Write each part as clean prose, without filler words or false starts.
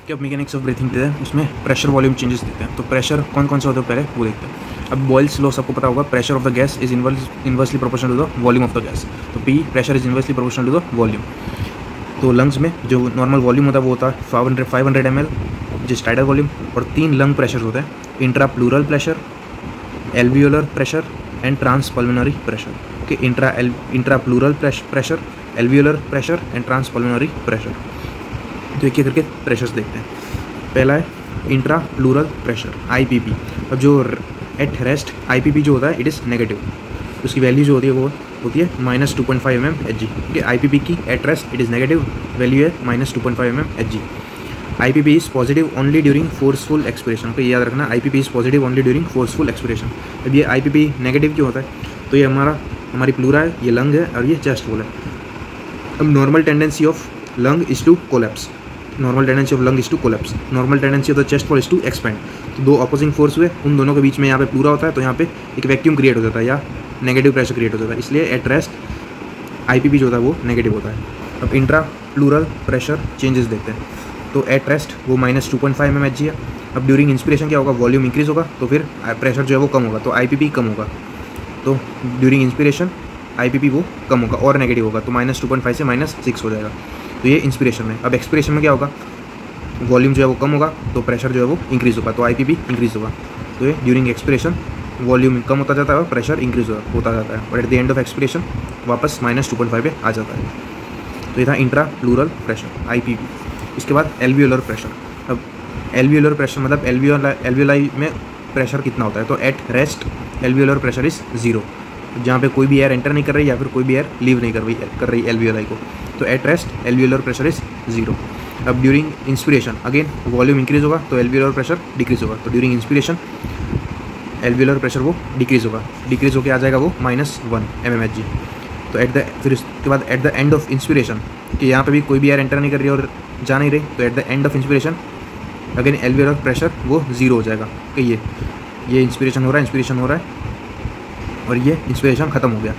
कि अब mechanics of breathing देते हैं, उसमें प्रेशर वॉल्यूम चेंजेस देते हैं। तो प्रेशर कौन कौन सा होता है पहले वो देखते हैं। अब बॉयल्स लॉ सबको पता होगा, pressure of the gas is inversely proportional to the volume of the gas. तो P pressure is inversely proportional to the volume. तो लंग्स में जो नॉर्मल वॉल्यूम होता है वो होता है 500 ml जिस टाइडल वॉल्यूम, और 3 लंग प्रेशर होते हैं, intra pleural pressure, alveolar pressure and transpulmonary pressure. कि intra pleural pressure, alveolar pressure and transpulmonary pressure. तो एक एक करके प्रेशर्स देखते हैं। पहला है इंट्रा प्लूरल प्रेशर IPP। अब जो एट रेस्ट IPP जो होता है इट इज़ नेगेटिव, उसकी वैल्यू जो होती है वो होती है -2.5 mmHg। ठीक है, IPP की at rest it is negative, value है -2.5 mmHg। IPP is positive only during forceful expiration. तो ये याद रखना, IPP is positive only during forceful expiration. अब ये IPP नेगेटिव क्यों होता है? तो ये हमारी प्लूरा है, ये लंग है और ये चेस्ट वॉल है। अब normal tendency of lung is to collapse, normal tendency of lung is to collapse, normal tendency of the chest wall is to expand. तो दो अपोजिंग फोर्स हुए, उन दोनों के बीच में यहाँ पे प्लूरा होता है, तो यहाँ पे एक वैक्यूम क्रिएट हो जाता है या नेगेटिव प्रेशर क्रिएट हो जाता है, इसलिए एट रेस्ट IPP जो होता है वो नेगेटिव होता है। अब इंट्रा प्लूरल प्रेशर चेंजेस देखते हैं। तो एट रेस्ट वो -2.5 mmHg है। अब ड्यूरिंग इंस्पिरेशन क्या होगा, वॉल्यूम इंक्रीज होगा तो फिर प्रेशर जो है वो कम होगा, तो IPP कम होगा। तो ड्यूरिंग इंस्पिरेशन IPP वो कम होगा और नेगेटिव होगा, तो -2.5 से -6 हो जाएगा। तो ये इंस्पिरेशन में। अब एक्सपिरेशन में क्या होगा, वॉल्यूम जो है वो कम होगा तो प्रेशर जो है वो इंक्रीज़ होगा, तो IPP इंक्रीज़ होगा। तो ये ड्यूरिंग एक्सपिरेशन वॉल्यूम कम होता जाता है और प्रेशर इंक्रीज होता जाता है, और at the end of expiration वापस -2.5 पे आ जाता है। तो ये था इंट्रा प्लूरल प्रेशर IPP। इसके बाद एल्वियोलर प्रेशर। अब एल्वियोलर प्रेशर मतलब एल्वियोलाई में प्रेशर कितना होता है, तो at rest alveolar pressure is 0, जहाँ पे कोई भी एयर एंटर नहीं कर रही या फिर कोई भी एयर लीव नहीं कर रही एल्वियोलाई को। तो at rest alveolar pressure is 0। अब during inspiration again volume increase होगा तो एल्वियोलर प्रेशर डिक्रीज होगा, तो ड्यूरिंग इंस्पिरेशन एल्वियोलर प्रेशर वो डिक्रीज होकर आ जाएगा वो -1 mmHg। तो फिर उसके बाद at the end of inspiration, कि यहाँ पे भी कोई भी एयर एंटर नहीं कर रही और जा नहीं रही, तो at the end of inspiration again alveolar pressure वो 0 हो जाएगा, कि ये इंस्पिरेशन हो रहा है और ये इंस्पिरेशन ख़त्म हो गया।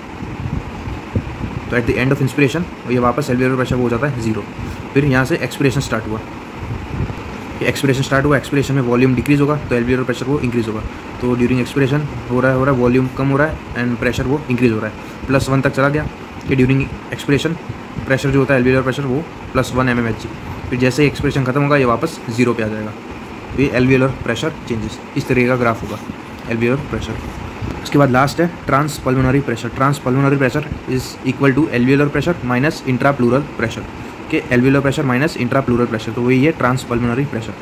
तो at the end of inspiration ये वापस एल्वियोलर प्रेशर वो हो जाता है 0। फिर यहाँ से एक्सपिरेशन स्टार्ट हुआ, एक्सपिरेशन में वॉल्यूम डिक्रीज होगा तो एल्वियोलर प्रेशर वो इंक्रीज़ होगा। तो ड्यूरिंग एक्सपिरेशन हो रहा है वॉल्यूम कम हो रहा है एंड प्रेशर वो इंक्रीज़ हो रहा है, +1 तक चला गया कि ड्यूरिंग एक्सपिरेशन प्रेशर जो होता है एल्वियोलर प्रेशर वो +1 mmHg। फिर जैसे ही एक्सपिरेशन खत्म होगा ये वापस 0 पे आ जाएगा। तो ये एल्वियोलर प्रेशर चेंजेस, इस तरीके का ग्राफ होगा एल्वियोलर प्रेशर। उसके बाद लास्ट है transpulmonary pressure. Transpulmonary pressure is equal to alveolar pressure minus intra pleural pressure, के alveolar pressure minus intra pleural pressure, तो वही है ट्रांसपल्मोनरी प्रेशर।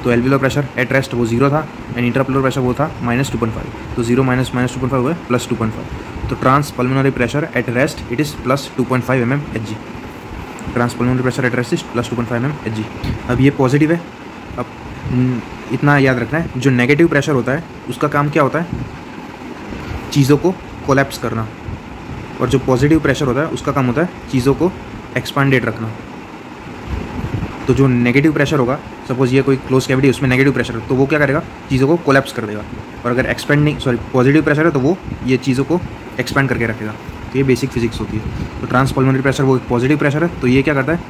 तो एल्वियोलर प्रेशर एट रेस्ट वो 0 था एंड इंट्रा प्लूरल प्रेशर वो था -2.5, तो 0 - -2.5 हुआ +2.5। तो transpulmonary pressure at rest it is +2.5 mmHg। Transpulmonary pressure at rest is +2.5 mmHg। अब ये पॉजिटिव है। अब इतना याद रखना है, जो नेगेटिव प्रेशर होता है उसका काम क्या होता है, चीज़ों को कोलैप्स करना, और जो पॉजिटिव प्रेशर होता है उसका काम होता है चीज़ों को एक्सपांडेड रखना। तो जो नेगेटिव प्रेशर होगा, सपोज ये कोई क्लोज कैविटी उसमें नेगेटिव प्रेशर है तो वो क्या करेगा, चीज़ों को कोलैप्स कर देगा, और अगर पॉजिटिव प्रेशर है तो वो ये चीज़ों को एक्सपैंड करके रखेगा। तो ये बेसिक फिजिक्स होती है। तो ट्रांसपल्मोनरी प्रेशर वो एक पॉजिटिव प्रेशर है, तो ये क्या करता है,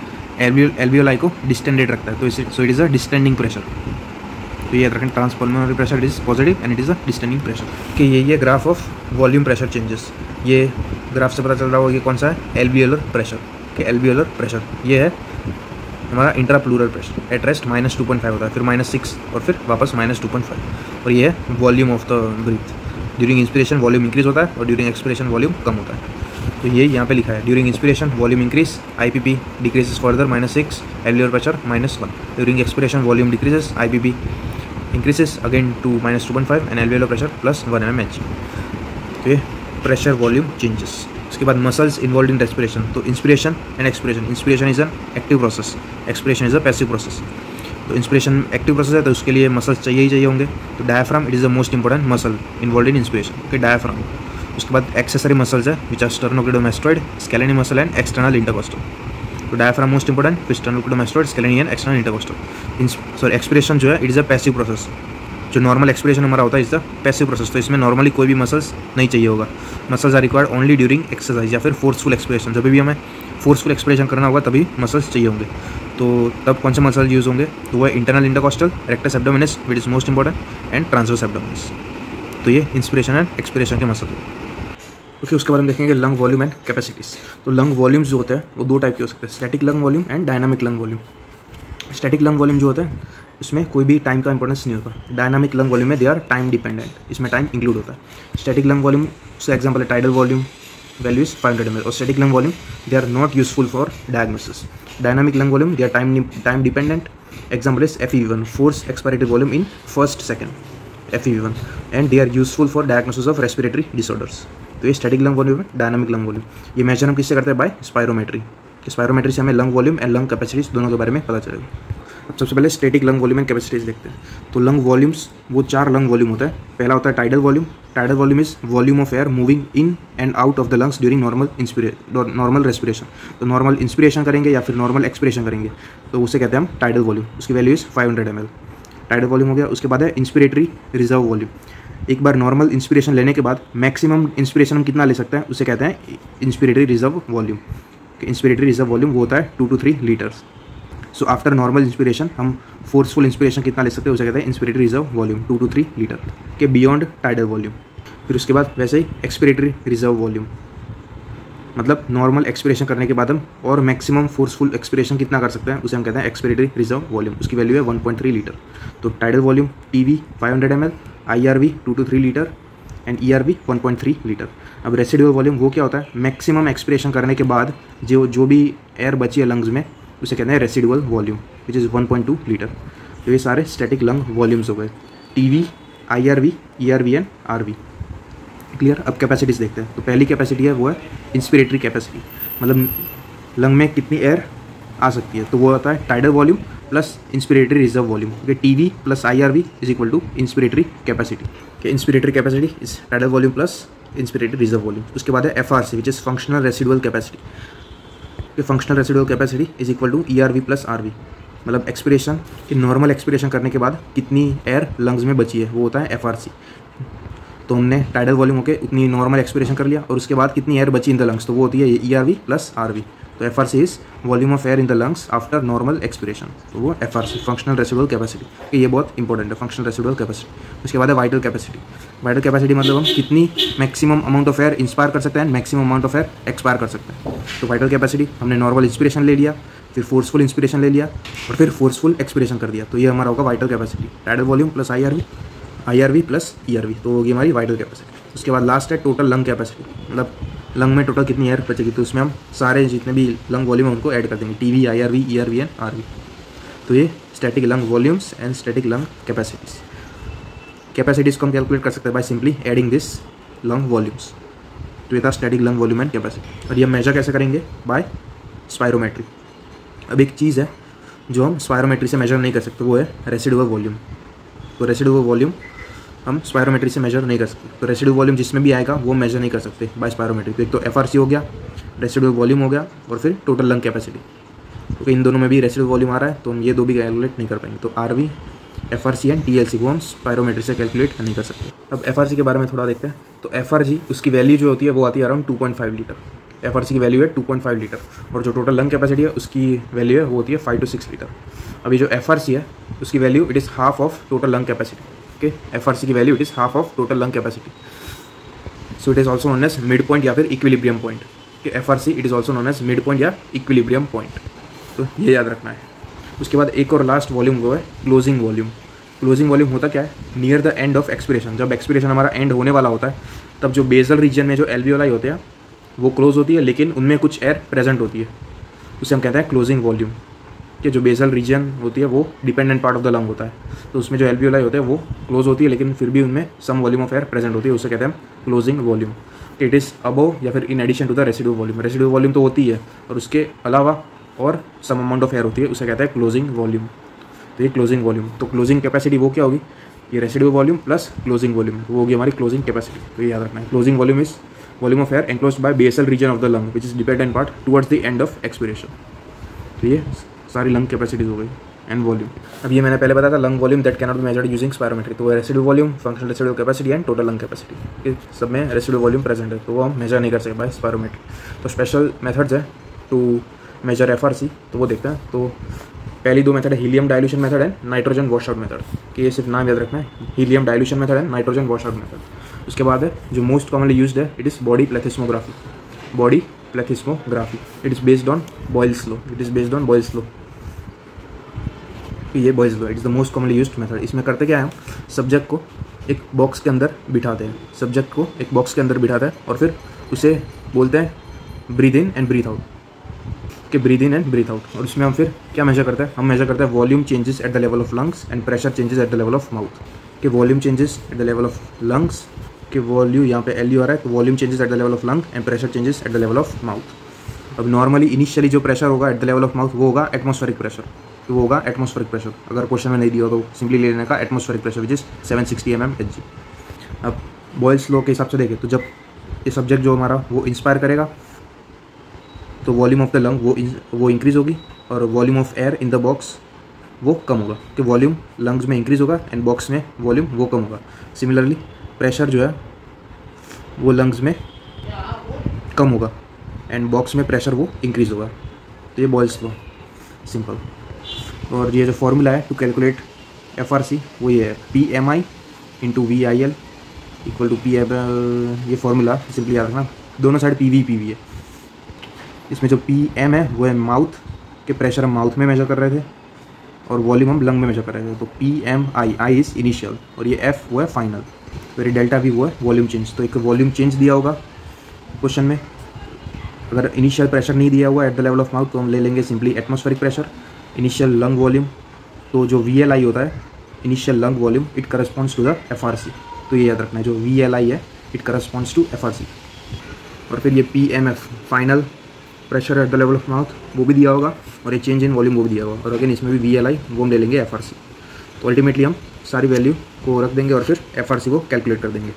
एल्वियोलाई को डिस्टेंडेड रखता है, तो सो it is a distending pressure. तो ये याद रखें, transpulmonary pressure is positive and it is a distending pressure. कि ये graph of volume pressure changes, ये ग्राफ से पता चल रहा होगा ये कौन सा है, एल्वियोलर प्रेशर। कि एल्वियोलर प्रेशर ये है हमारा intra pleural pressure, at rest -2.5 होता है, फिर -6 और फिर वापस -2.5, और ये है volume of the breath. During inspiration volume increase होता है और ड्यूरिंग एक्सपिरेशन वॉल्यूम कम होता है। तो ये यहाँ पे लिखा है, during inspiration volume increase, IPP decreases further -6, alveolar pressure -1। During expiration volume decreases, IPP increases again to -2.5 and alveolar pressure +1 mmHg। तो ये प्रेशर वॉल्यूम चेंजेस। उसके बाद मसल्स इन्वॉल्व इन रेस्पिरेशन, तो inspiration and expiration. Inspiration is an active process, expiration is a passive process. तो inspiration active process है तो उसके लिए मसल्स चाहिए होंगे। तो diaphragm it is the most important muscle involve in inspiration, okay diaphragm. उसके बाद एक्सेसरी मसल्स है which are sternocleidomastoid, scaleni muscle and external intercostal. तो डायफ्राम मोस्ट इंपॉर्टेंट, फिर sternocleidomastoid, scaleni and external intercostal. Expiration जो है it is a passive process, जो normal expiration हमारा होता है इज द पैसिव प्रोसेस। तो इसमें नॉर्मली कोई भी मसल्स नहीं चाहिए होगा, muscles are required only during exercise या फिर फोर्सफुल एक्सपिरेशन। जब भी हमें फोर्सफुल एक्सपिरेशन करना होगा तभी मसल्स चाहिए होंगे। तो तब कौन से मसल यूज़ होंगे, तो वो है internal intercostal, rectus abdominis which is most important, and transverse abdominis. तो ये इंस्पिरेशन एंड एक्सपिरेशन के मसल हैं। ओके, उसके बाद हम देखेंगे लंग वॉल्यूम एंड कैपेसिटीज़। तो लंग वॉल्यूम्स जो होते हैं वो 2 टाइप के हो सकते हैं, static lung volume and dynamic lung volume. Static lung volume जो होता है उसमें कोई भी टाइम का इंपॉर्टेंस नहीं होता। डायनामिक लंग वॉल्यूम में दे आर टाइम डिपेंडेंट, इसमें टाइम इंक्लूड होता है। स्टैटिक लंग वॉल्यूम से एग्जांपल है tidal volume, value is 500 ml, और static lung volume they are not useful for diagnosis. Dynamic lung volume they are time dependent, example is FEV1, force expiratory volume in first second, FEV1, and they are useful for diagnosis of respiratory disorders. तो ये static lung volume है। Dynamic lung volume ये major हम किससे करते हैं, bye spirometry. Spirometry से हमें lung volume and lung capacities दोनों के बारे में पता चलेगा। अब सबसे पहले static lung volume and capacities देखते हैं। तो लंग वॉल्यूम्स वो 4 लंग वॉल्यूम होता है। पहला होता है tidal volume. Tidal volume is volume of air moving in and out of the lungs during normal respiration. तो नॉर्मल इंस्पिरेशन करेंगे या फिर नॉर्मल एक्सपिरेशन करेंगे तो उसे कहते हैं हम टाइडल वॉल्यूम। उसकी value is 500 ml। Tidal volume हो गया। उसके बाद है इंस्पिरेटरी रिजर्व वॉल्यूम। एक बार नॉर्मल इंस्पिरेशन लेने के बाद मैक्सिमम इंस्पिरेशन हम कितना ले सकते हैं उसे कहते हैं inspiratory reserve volume. Inspiratory reserve volume वो होता है 2 to 3 litres. So after normal inspiration हम फोर्सफुल इंस्पिरेशन कितना ले सकते हैं उसे कहते हैं inspiratory reserve volume 2 to 3 litre के बियॉन्ड टाइडल वॉल्यूम। फिर उसके बाद वैसे ही एक्सपिरेटरी रिजर्व वॉल्यूम, मतलब नॉर्मल एक्सपिरेशन करने के बाद हम और मैक्सिमम फोर्सफुल एक्सपिरेशन कितना कर सकते हैं उसे हम कहते हैं एक्सपिरेटरी रिजर्व वॉल्यूम। उसकी वैल्यू है 1.3 लीटर। तो tidal volume TV 500 ml, IRV 2 to 3 litre and ERV 1.3 litre. अब रेसिडुअल वॉल्यूम वो क्या होता है, मैक्सिमम एक्सपिरेशन करने के बाद जो भी एयर बची है लंग्स में उसे कहते हैं residual volume which is 1.2 litre. तो ये सारे स्टैटिक लंग वॉल्यूम्स हो गए, TV, IRV, ERV and RV। Clear. अब कैपेसिटीज़ देखते हैं। तो पहली कैपेसिटी है वो है इंस्पिरेटरी कैपेसिटी, मतलब लंग में कितनी एयर आ सकती है। तो वो होता है tidal volume plus inspiratory reserve volume. TV plus IRV is equal to inspiratory capacity. Inspiratory capacity is tidal volume plus inspiratory reserve volume. उसके बाद है FRC which is functional residual capacity. Functional residual capacity is equal to ERV plus RV, मतलब expiration कि normal expiration करने के बाद कितनी air lungs में बची है वो होता है FRC। तो हमने टाइडल वॉल्यूम होके उतनी नॉर्मल एक्सपिरेशन कर लिया और उसके बाद कितनी एयर बची इन द लंग्स तो वो होती है ERV प्लस RV। तो FRC is volume of air in the lungs after normal expiration, तो वो FRC फंक्शनल रेसिडुअल कैपेसिटी। ये बहुत इंपॉर्टेंट है फंक्शनल रेसिडुअल कैपेसिटी। उसके बाद है वाइटल कैपेसिटी। वाइटल कैपेसिटी मतलब हम कितनी maximum amount of air inspire कर सकते हैं, maximum amount of air expire कर सकते हैं। तो वाइटल कैपेसिटी हमने नॉर्मल इंस्पिरेशन ले लिया, फिर फोर्सफुल इंस्पिरेशन ले लिया और फिर फोर्सफुल एक्सपिरेशन कर दिया, तो ये हमारा होगा vital capacity. Tidal volume plus IRV plus ERV, तो होगी हमारी वाइटल कैपेसिटी। उसके बाद लास्ट है टोटल लंग कैपेसिटी, मतलब लंग में टोटल कितनी एयर बचेगी, तो उसमें हम सारे जितने भी लंग वॉल्यूम है उनको ऐड कर देंगे, TV, IRV, ERV and RV। तो ये static lung volumes and static lung capacities. Capacities को हम कैलकुलेट कर सकते हैं by simply adding this lung volumes. तो ये था static lung volume and capacity. और ये मेजर कैसे करेंगे, बाय स्पायरोमेट्री। अब एक चीज़ है जो हम स्पायरोमेट्री से मेजर नहीं कर सकते, वो है रेसिडुअल वॉल्यूम। तो रेसिडुअल वॉल्यूम हम स्पायरोमेट्री से मेजर नहीं कर सकते, तो रेसिडुअल वॉल्यूम जिसमें भी आएगा वो मेजर नहीं कर सकते बाय स्पायरोमेट्री। तो एक तो FRC हो गया, रेसिडुअल वॉल्यूम हो गया, और फिर टोटल लंग कैपेसिटी। तो इन दोनों में भी रेसिडुअल वॉल्यूम आ रहा है तो हम ये दो भी कैलकुलेट नहीं कर पाएंगे। तो RV, FRC एंड TLC वो हम स्पायरोमेट्री से कैलकुलेट नहीं कर सकते। अब FRC के बारे में थोड़ा देखते हैं। तो FRC उसकी वैल्यू जो होती है वो आती है अराउंड 2.5 लीटर। FRC की वैल्यू है 2.5 लीटर, और जो टोटल लंग कैपेसिटी है उसकी वैल्यू है वो होती है 5 to 6 लीटर। अभी जो FRC है उसकी value it is half of total lung capacity. Okay, FRC की value it is half of total lung capacity. So it is also known as mid point या फिर इक्विलिब्रियम पॉइंट। कि FRC it is also known as mid point या equilibrium point, तो ये याद रखना है। उसके बाद एक और लास्ट वॉल्यूम वो है क्लोजिंग वॉल्यूम। क्लोजिंग वॉल्यूम होता क्या है, near the end of expiration. जब एक्सपिरेशन हमारा एंड होने वाला होता है तब जो बेसल रीजन में जो एल्वियोलाई होते हैं वो क्लोज होती है, लेकिन उनमें कुछ एयर प्रेजेंट होती है, उसे हम कहते हैं क्लोजिंग वॉल्यूम। कि जो बेसल रीजन होती है वो dependent part of the lung होता है, तो उसमें जो एल्वियोलाई होते हैं वो क्लोज होती है लेकिन फिर भी उनमें some volume of air present होती है, उसे कहते हैं closing volume. It is above या फिर in addition to the residual volume. Residual volume तो होती है और उसके अलावा और सम अमाउंट ऑफ एयर होती है, उसे कहते हैं क्लोजिंग वॉल्यूम। तो ये क्लोजिंग वॉल्यूम। तो क्लोजिंग कैपेसिटी वो क्या होगी, ये residual volume plus closing volume, वो होगी हमारी क्लोजिंग कैपेसिटी। तो ये याद रखना है। Closing volume is volume of air enclosed by basal region of the lung which is dependent part towards the end of expiration. तो ये सारी लंग कैपेसिटीज हो गई एंड वॉल्यूम। अब ये मैंने पहले बताया था lung volume that cannot be measured using spirometry. तो residual volume, functional residual capacity and total lung capacity, सब में रेसिडुअल वॉल्यूम प्रेजेंट है, तो वो हम मेजर नहीं कर सकते बाय स्पायरोमेट्री। तो स्पेशल मेथड्स है टू मेजर FRC, तो वो देखते हैं। तो पहली दो मेथड है helium dilution method and nitrogen wash out method, कि ये सिर्फ नाम याद रखना है, helium dilution method and nitrogen wash out method. उसके बाद है जो मोस्ट कॉमनली यूज्ड है, it is body plethysmography. Body plethysmography, it is based on Boyle's law, it is based on Boyle's law. ये Boyle's law, it is the most commonly used method. इसमें करते क्या है, सब्जेक्ट को एक box के अंदर बिठाते हैं, सब्जेक्ट को एक बॉक्स के अंदर बिठाते हैं और फिर उसे बोलते हैं breathe in and breathe out, कि breathe in and breathe out. और उसमें हम फिर क्या मेजर करते हैं, हम मेजर करते हैं volume changes at the level of lungs and pressure changes at the level of mouth, कि volume changes at the level of lungs, कि वॉल्यूम यहाँ पे LU आ रहा है, तो volume changes at the level of lung and pressure changes at the level of mouth. अब normally initially जो प्रेशर होगा at the level of mouth वो होगा एटमॉस्फेरिक प्रेशर, तो वो होगा एटमॉस्फेरिक प्रेशर। अगर क्वेश्चन में नहीं दिया हो तो सिंपली ले लेने का atmospheric pressure which is 760 mmHg। अब बॉयल्स लॉ के हिसाब से देखें तो जब ये सब्जेक्ट जो हमारा वो इंस्पायर करेगा तो वॉल्यूम ऑफ द लंग वो इंक्रीज होगी और volume of air in the box वो कम होगा, कि वॉल्यूम लंग्स में इंक्रीज होगा एंड बॉक्स में वॉल्यूम वो कम होगा। सिमिलरली प्रेशर जो है वो लंग्स में कम होगा एंड बॉक्स में प्रेशर वो इंक्रीज होगा। तो ये बॉयल्स लॉ सिंपल। और ये जो फॉर्मूला है टू कैलकुलेट FRC वो ये है PMI into VIL equal to PML। ये फॉर्मूला सिंपली याद रखना, दोनों साइड PV है। इसमें जो PM है वो है माउथ के प्रेशर, हम माउथ में मेजर कर रहे थे और वॉल्यूम हम लंग में मेजर कर रहे थे। तो PMI, I इज़ इनिशियल और ये F वो है फाइनल, तो ये डेल्टा V वो है वॉल्यूम चेंज। तो एक वॉल्यूम चेंज दिया होगा क्वेश्चन में, अगर इनिशियल प्रेशर नहीं दिया हुआ at the level of mouth तो हम ले लेंगे simply atmospheric pressure. Initial lung volume, तो जो VLI होता है initial lung volume, it corresponds to the FRC। तो ये याद रखना है, जो VLI है इट करस्पॉन्ड्स टू FRC। और फिर ये PMF final pressure at the level of mouth वो भी दिया होगा और ये चेंज इन वॉल्यूम वो भी दिया होगा। और अगेन इसमें भी VLI वो हम ले लेंगे FRC। तो अल्टीमेटली हम सारी वैल्यू को रख देंगे और फिर FRC को कैलकुलेट कर देंगे।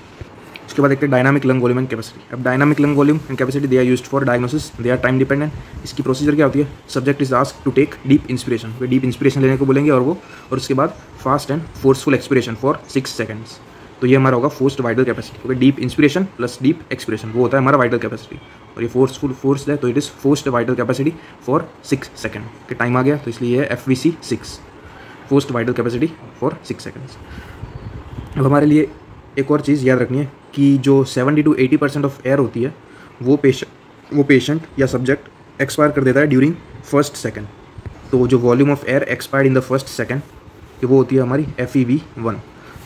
उसके बाद देखते हैं dynamic lung volume and capacity. अब dynamic lung volume and capacity they are used for diagnosis, they are time dependent. इसकी प्रोसीजर क्या होती है, subject is asked to take deep inspiration, वे डीप इंस्पिरेशन लेने को बोलेंगे और उसके बाद fast and forceful expiration for 6 seconds. तो ये हमारा होगा forced vital capacity. Okay, deep inspiration plus deep expiration वो होता है हमारा वाइटल कैपेसिटी। और ये फोर्स्ड है तो it is forced vital capacity for 6 second के टाइम आ गया, तो इसलिए ये FVC 6, forced vital capacity for 6 seconds. अब हमारे लिए एक और चीज़ याद रखनी है कि जो 70 to 80% ऑफ एयर होती है वो पेशेंट या सब्जेक्ट एक्सपायर कर देता है ड्यूरिंग फर्स्ट सेकंड। तो जो volume of air expired in the first second वो होती है हमारी FEV1।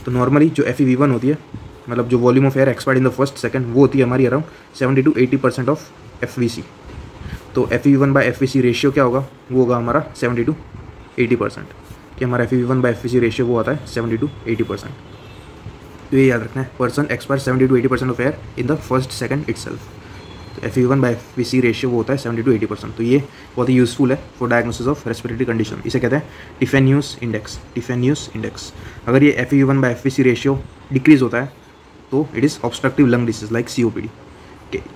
तो नॉर्मली जो FEV1 होती है, मतलब जो volume of air expired in the first second वो होती है हमारी अराउंड 70 to 80% ऑफ FVC। तो FEV1/FVC रेशियो क्या होगा, वो होगा हमारा 70 to 80%, कि हमारा FEV1/FVC रेशियो वो आता है 70 to 80%। तो ये याद रखना है, person expire 70 to 80% of air in the first second itself. तो FEV1/FVC रेशियो वो होता है 70 to 80%। तो ये बहुत ही यूजफुल है for diagnosis of respiratory condition. इसे कहते हैं टिफेन्यूस इंडेक्स। अगर ये FEV1/FVC रेशियो डिक्रीज होता है तो it is obstructive lung disease like COPD।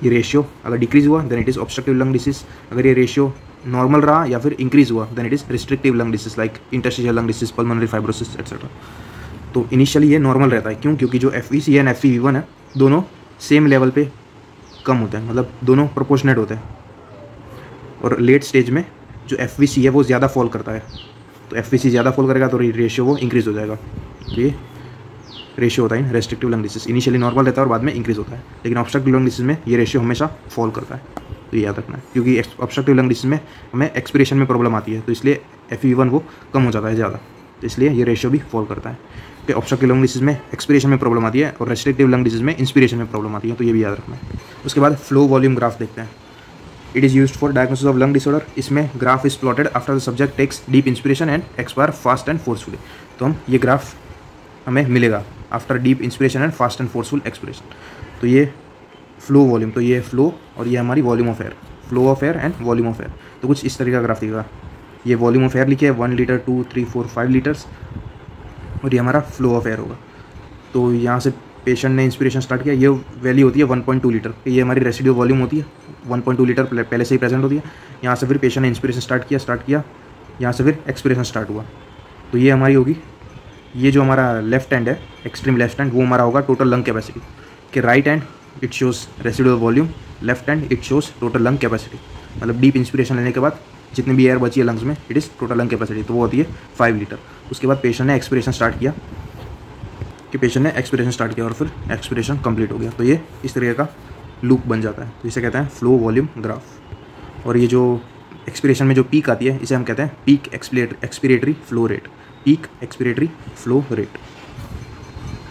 ये रेशियो अगर डिक्रीज हुआ then it is obstructive lung disease. अगर ये रेशियो नॉर्मल रहा या फिर इंक्रीज हुआ then it is restrictive lung disease like interstitial lung disease, pulmonary fibrosis etcetera. तो इनिशियली ये नॉर्मल रहता है, क्यों? क्योंकि जो FVC है एंड FEV1 है दोनों सेम लेवल पे कम होते हैं, मतलब दोनों प्रोपोर्शनेट होते हैं। और लेट स्टेज में जो FVC है वो ज़्यादा फॉल करता है, तो FVC ज़्यादा फॉल करेगा तो रेशियो वो इंक्रीज हो जाएगा। तो ये रेशियो होता है restrictive lung disease, initially normal रहता है और बाद में इंक्रीज होता है। लेकिन ऑब्स्ट्रक्टिव लंग डिसीज में ये रेशियो हमेशा फॉल करता है, तो ये याद रखना है। क्योंकि ऑब्स्ट्रक्टिव लंग डिसीज में हमें एक्सपिरेशन में प्रॉब्लम आती है, तो इसलिए FEV1 वो कम हो जाता है ज़्यादा, तो इसलिए ये रेशियो भी फॉल करता है। कि ऑब्स्ट्रक्टिव लंग डिसीज में एक्सपिरेशन में प्रॉब्लम आती है और रेस्ट्रिक्टिव लंग डिसीज में इंस्पिरेशन में प्रॉब्लम आती है, तो ये भी याद रखना है। उसके बाद फ्लो वॉल्यूम ग्राफ देखते हैं। It is used for diagnosis of lung disorder. इसमें graph is plotted after the subject takes deep inspiration and expire fast and forcefully. तो हम ये ग्राफ हमें मिलेगा after deep inspiration and fast and forceful expiration. तो ये flow volume, तो ये फ्लो और ये हमारी volume of air, flow of air and volume of air. तो कुछ इस तरीके का ग्राफ दिखेगा। ये वॉल्यूम ऑफ एयर लिखे है 1 लीटर 2 3 4 5 लीटर्स और ये हमारा फ्लो ऑफ एयर होगा। तो यहाँ से पेशेंट ने इंस्पिरेशन स्टार्ट किया, ये वैल्यू होती है 1.2 लीटर, ये हमारी रेसिडुअल वॉल्यूम होती है 1.2 लीटर पहले से ही प्रेजेंट होती है। यहाँ से फिर पेशेंट ने इंस्पिरेशन स्टार्ट किया, यहाँ से फिर एक्सपिरेशन स्टार्ट हुआ। तो ये हमारी होगी, ये जो हमारा लेफ्ट हैंड है, एक्सट्रीम लेफ्ट हैंड, वो हमारा होगा टोटल लंग कैपेसिटी। कि right hand it shows residual volume, left hand it shows total lung capacity. मतलब डीप इंस्पिरेशन लेने के बाद जितनी भी एयर बची है लंग्स में, it is total lung capacity, तो वो होती है 5 लीटर। उसके बाद पेशेंट ने एक्सपिरेशन स्टार्ट किया और फिर एक्सपिरेशन कंप्लीट हो गया। तो ये इस तरीके का लूप बन जाता है। तो इसे कहते हैं फ्लो वॉल्यूम ग्राफ। और ये जो एक्सपिरेशन में जो पीक आती है इसे हम कहते हैं peak expiratory flow rate, peak expiratory flow rate.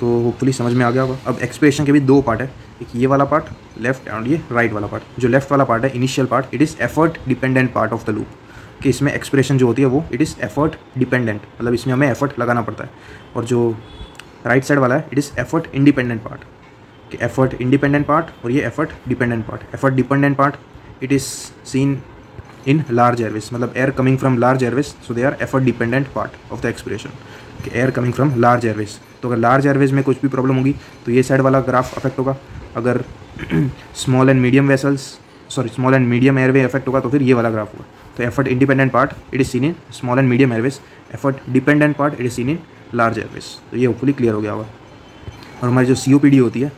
तो होपफुली समझ में आ गया होगा। अब एक्सपिरेशन के भी 2 पार्ट है, एक ये वाला पार्ट लेफ्ट और ये राइट वाला पार्ट। जो लेफ्ट वाला पार्ट है initial part, it is effort dependent part of the loop, कि इसमें एक्सपिरेशन जो होती है वो इट इज़ एफर्ट डिपेंडेंट, मतलब इसमें हमें एफर्ट लगाना पड़ता है। और जो राइट साइड वाला है it is effort independent part, कि एफर्ट इंडिपेंडेंट पार्ट और ये effort dependent part. Effort dependent part it is seen in large airways, मतलब air coming from large airways, so they are effort dependent part of the expiration, कि air coming from large airways. तो अगर large Airways में कुछ भी problem होगी तो ये साइड वाला ग्राफ अफेक्ट होगा। अगर small and medium airway affect होगा तो फिर ये वाला ग्राफ होगा। तो effort independent part it is seen in small and medium Airways, effort dependent part it is seen in large airways. तो ये होपफुली क्लियर हो गया होगा। और हमारी जो COPD होती है